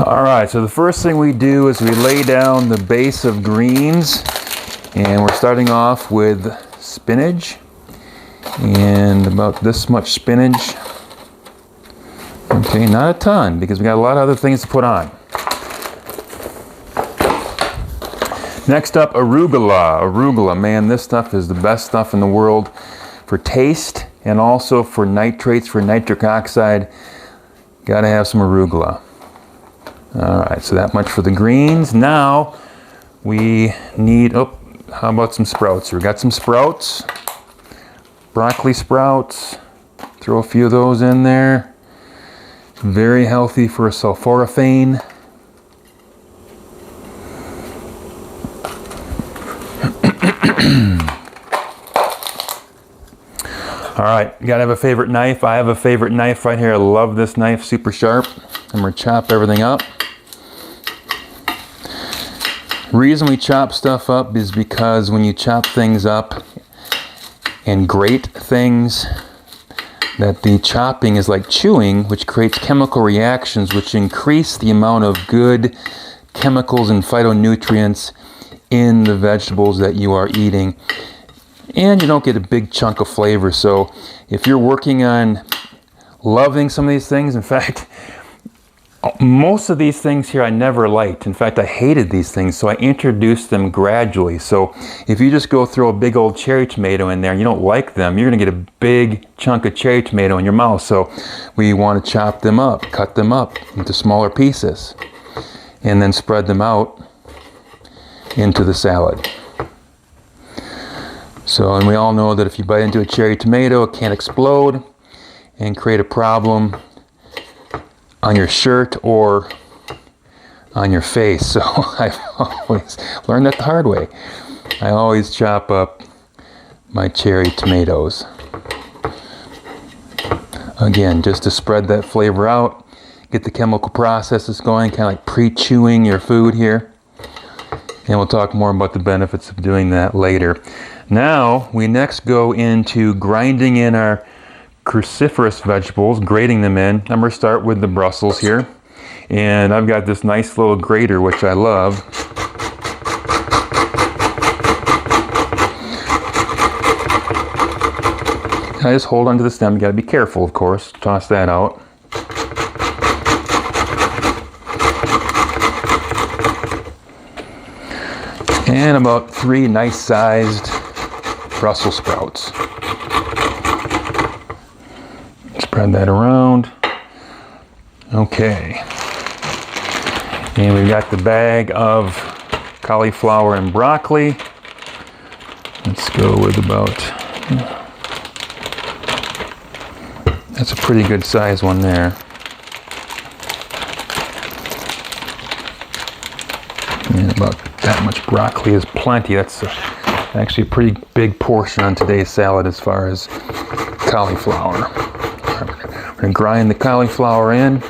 All right, so the first thing we do is we lay down the base of greens, and we're starting off with spinach, and about this much spinach. Okay, not a ton because we got a lot of other things to put on. Next up, arugula. Arugula, man, this stuff is the best stuff in the world for taste and also for nitrates, for nitric oxide. Gotta have some arugula. All right, so that much for the greens. Now we need, how about some sprouts? We got some sprouts, broccoli sprouts. Throw a few of those in there. Very healthy for sulforaphane. All right, you gotta have a favorite knife. I have a favorite knife right here. I love this knife, super sharp. I'm gonna chop everything up. Reason we chop stuff up is because when you chop things up and grate things, that the chopping is like chewing, which creates chemical reactions which increase the amount of good chemicals and phytonutrients in the vegetables that you are eating. And you don't get a big chunk of flavor. So if you're working on loving some of these things, in fact, most of these things here I never liked. In fact, I hated these things, so I introduced them gradually. So if you just go throw a big old cherry tomato in there and you don't like them, you're gonna get a big chunk of cherry tomato in your mouth. So we want to chop them up, cut them up into smaller pieces, and then spread them out into the salad. So, and we all know that if you bite into a cherry tomato, it can explode and create a problem on your shirt or on your face. So I've always learned that the hard way. I always chop up my cherry tomatoes. Again, just to spread that flavor out, get the chemical processes going, kind of like pre-chewing your food here. And we'll talk more about the benefits of doing that later. Now, we next go into grinding in our cruciferous vegetables, grating them in. I'm going to start with the Brussels here. And I've got this nice little grater, which I love. I just hold onto the stem. You got to be careful, of course. Toss that out. And about 3 nice-sized Brussels sprouts. Spread that around. Okay. And we've got the bag of cauliflower and broccoli. Let's go with about, that's a pretty good size one there. And about that much broccoli is plenty. That's actually a pretty big portion on today's salad as far as cauliflower. We're going to grind the cauliflower in.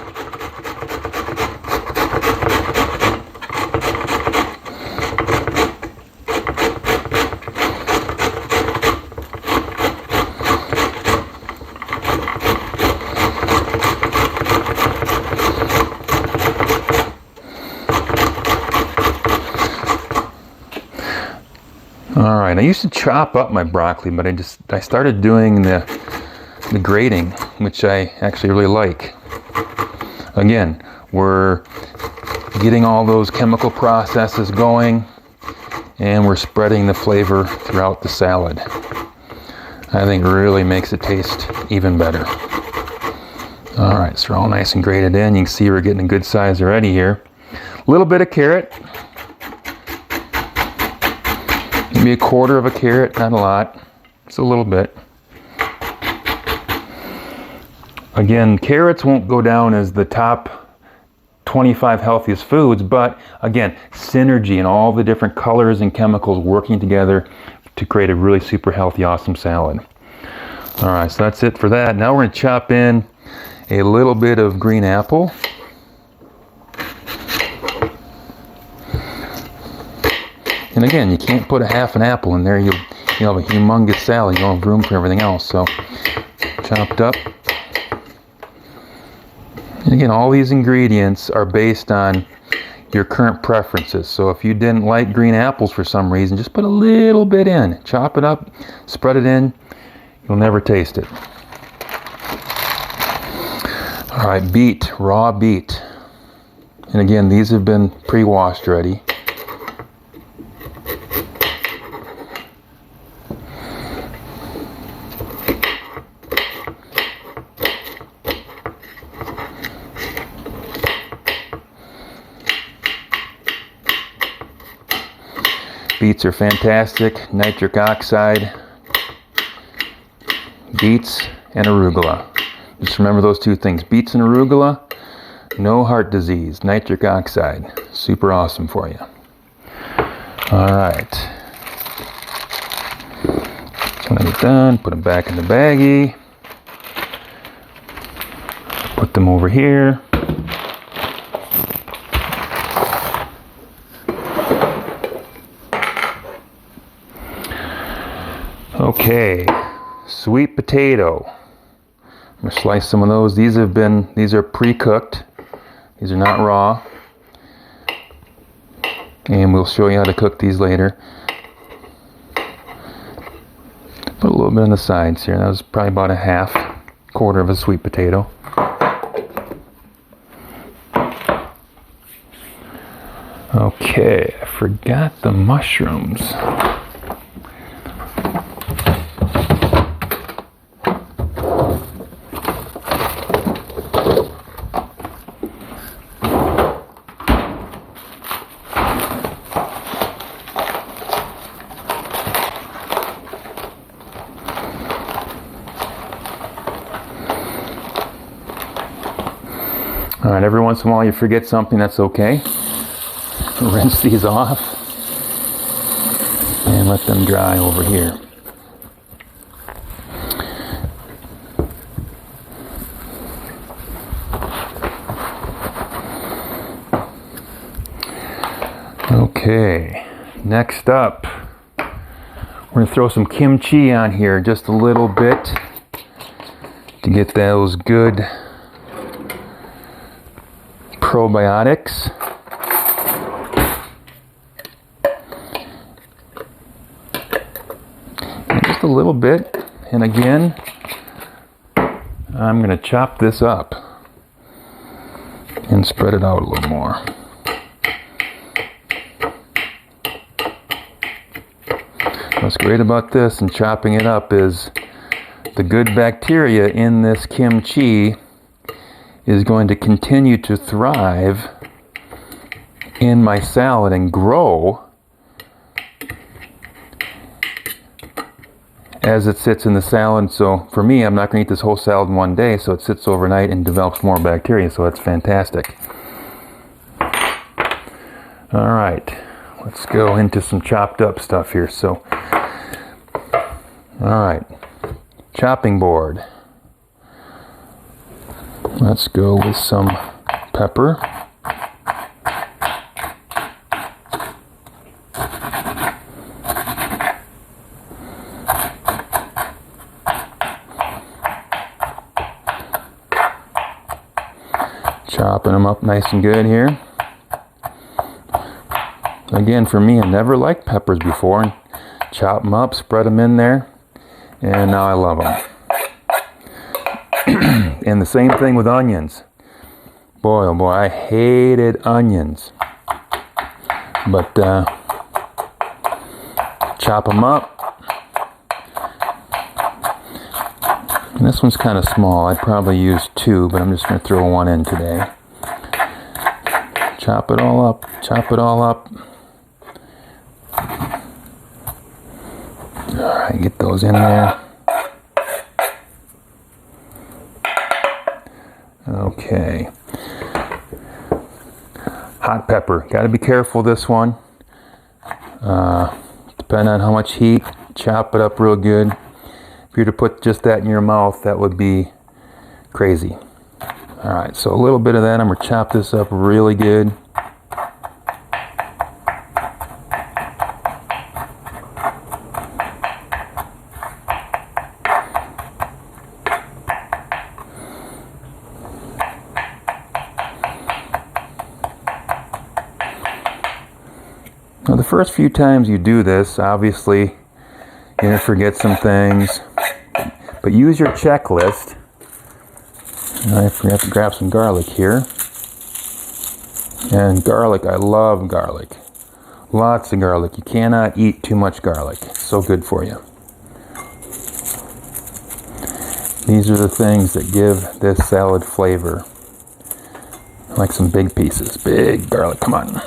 All right, I used to chop up my broccoli, but I started doing the grating, which I actually really like. Again, we're getting all those chemical processes going, and we're spreading the flavor throughout the salad. I think it really makes it taste even better. All right, so we're all nice and grated in. You can see we're getting a good size already here. A little bit of carrot. Maybe a quarter of a carrot, not a lot, just a little bit. Again, carrots won't go down as the top 25 healthiest foods, but again, synergy and all the different colors and chemicals working together to create a really super healthy, awesome salad. All right, so that's it for that. Now we're going to chop in a little bit of green apple. And again, you can't put a half an apple in there. You'll have a humongous salad. You don't have room for everything else. So chopped up. And again, all these ingredients are based on your current preferences. So if you didn't like green apples for some reason, just put a little bit in. Chop it up, spread it in. You'll never taste it. All right, beet, raw beet. And again, these have been pre-washed already. Beets are fantastic. Nitric oxide, beets, and arugula. Just remember those two things. Beets and arugula, no heart disease. Nitric oxide, super awesome for you. All right. When they're done, put them back in the baggie. Put them over here. Okay, sweet potato. I'm gonna slice some of those. These are pre-cooked. These are not raw. And we'll show you how to cook these later. Put a little bit on the sides here. That was probably about a quarter of a sweet potato. Okay, I forgot the mushrooms. All right, every once in a while you forget something, that's okay. Rinse these off and let them dry over here. Okay, next up, we're going to throw some kimchi on here just a little bit to get those good probiotics. And just a little bit. And again, I'm going to chop this up and spread it out a little more. What's great about this and chopping it up is the good bacteria in this kimchi is going to continue to thrive in my salad and grow as it sits in the salad. So for me, I'm not going to eat this whole salad in one day, so it sits overnight and develops more bacteria, so that's fantastic. All right, let's go into some chopped up stuff here. So, all right, chopping board. Let's go with some pepper. Chopping them up nice and good here. Again, for me, I never liked peppers before. Chop them up, spread them in there, and now I love them. And the same thing with onions. Boy, oh boy, I hated onions. But chop them up. And this one's kind of small. I'd probably use two, but I'm just going to throw one in today. Chop it all up. Chop it all up. All right, get those in there. Okay. Hot pepper. Got to be careful this one. Depending on how much heat, chop it up real good. If you were to put just that in your mouth, that would be crazy. All right, so a little bit of that. I'm going to chop this up really good. Now, the first few times you do this, obviously, you're going to forget some things, but use your checklist. And I forgot to grab some garlic here. And garlic, I love garlic. Lots of garlic. You cannot eat too much garlic. It's so good for you. These are the things that give this salad flavor. I like some big pieces. Big garlic, come on.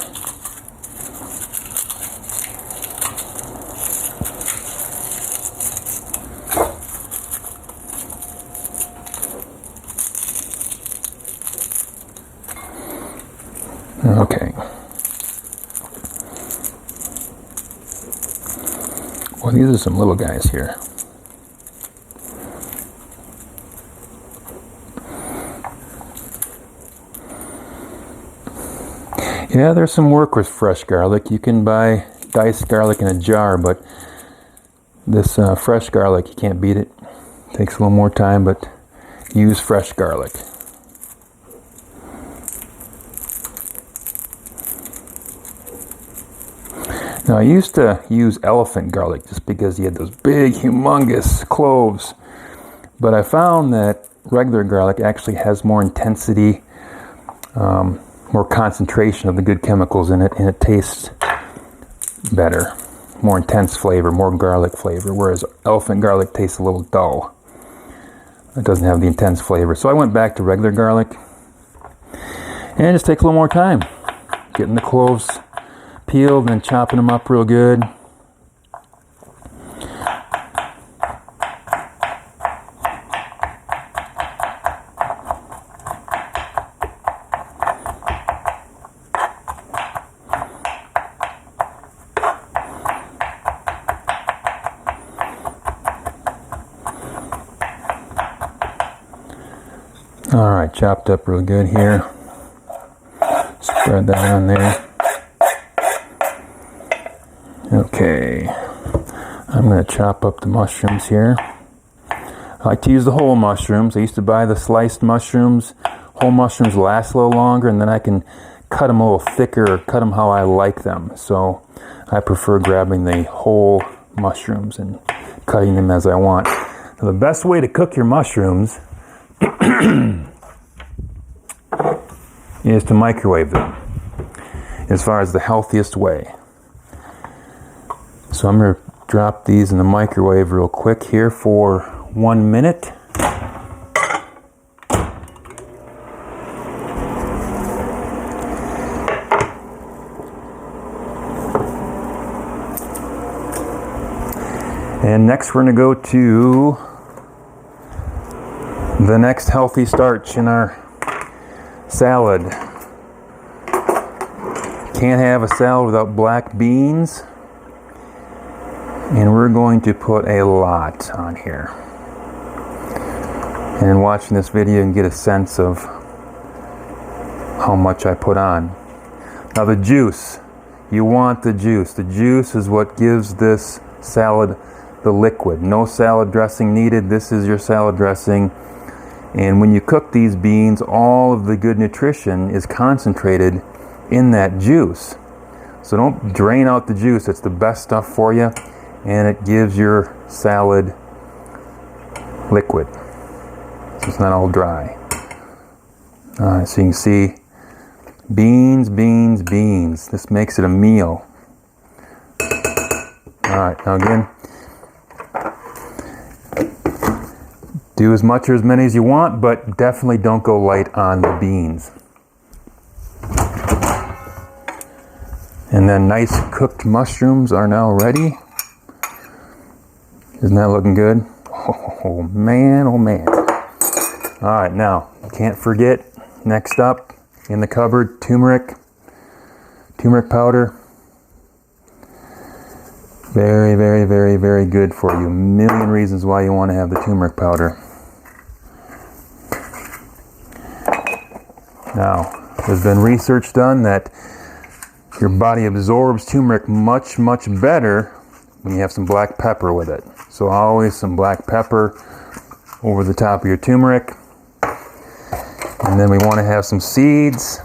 Okay. Well, these are some little guys here. Yeah, there's some work with fresh garlic. You can buy diced garlic in a jar, but this fresh garlic, you can't beat it. Takes a little more time, but use fresh garlic. Now, I used to use elephant garlic just because you had those big, humongous cloves. But I found that regular garlic actually has more intensity, more concentration of the good chemicals in it, and it tastes better. More intense flavor, more garlic flavor, whereas elephant garlic tastes a little dull. It doesn't have the intense flavor. So I went back to regular garlic, and it just takes a little more time. Getting the cloves peeled and chopping them up real good. All right, chopped up real good here. Spread that on there. Okay, I'm going to chop up the mushrooms here. I like to use the whole mushrooms. I used to buy the sliced mushrooms. Whole mushrooms last a little longer, and then I can cut them a little thicker or cut them how I like them. So I prefer grabbing the whole mushrooms and cutting them as I want. Now, the best way to cook your mushrooms is to microwave them, as far as the healthiest way. So I'm going to drop these in the microwave real quick here for 1 minute. And next we're going to go to the next healthy starch in our salad. Can't have a salad without black beans. And we're going to put a lot on here. And watching this video, you can get a sense of how much I put on. Now the juice, you want the juice. The juice is what gives this salad the liquid. No salad dressing needed. This is your salad dressing. And when you cook these beans, all of the good nutrition is concentrated in that juice. So don't drain out the juice. It's the best stuff for you. And it gives your salad liquid, so it's not all dry. All right, so you can see beans, beans, beans. This makes it a meal. All right, now again, do as much or as many as you want, but definitely don't go light on the beans. And then nice cooked mushrooms are now ready. Isn't that looking good? Oh man, oh man. All right, now, can't forget, next up in the cupboard, turmeric powder. Very, very, very, very good for you. A million reasons why you want to have the turmeric powder. Now, there's been research done that your body absorbs turmeric much, much better when you have some black pepper with it. So always some black pepper over the top of your turmeric. And then we want to have some seeds.